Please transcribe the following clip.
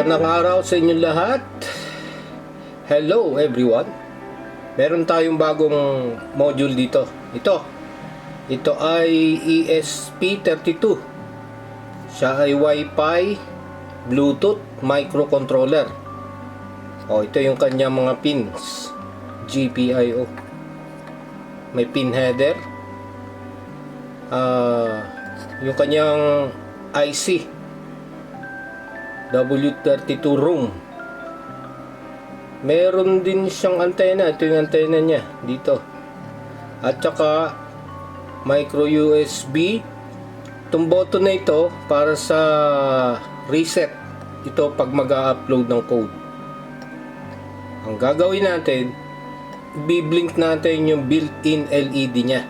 Magandang araw sa inyong lahat. Hello everyone. Meron tayong bagong module dito. Ito ay ESP32. Siya ay WiFi, Bluetooth, Microcontroller. Ito yung kanyang mga pins. GPIO. May pin header. Yung kanyang IC. W32 room. Meron din siyang antena. Ito yung antena niya dito. At saka micro USB. Itong button na ito para sa reset. Ito pag mag-upload ng code. Ang gagawin natin, i-blink natin yung built-in LED niya.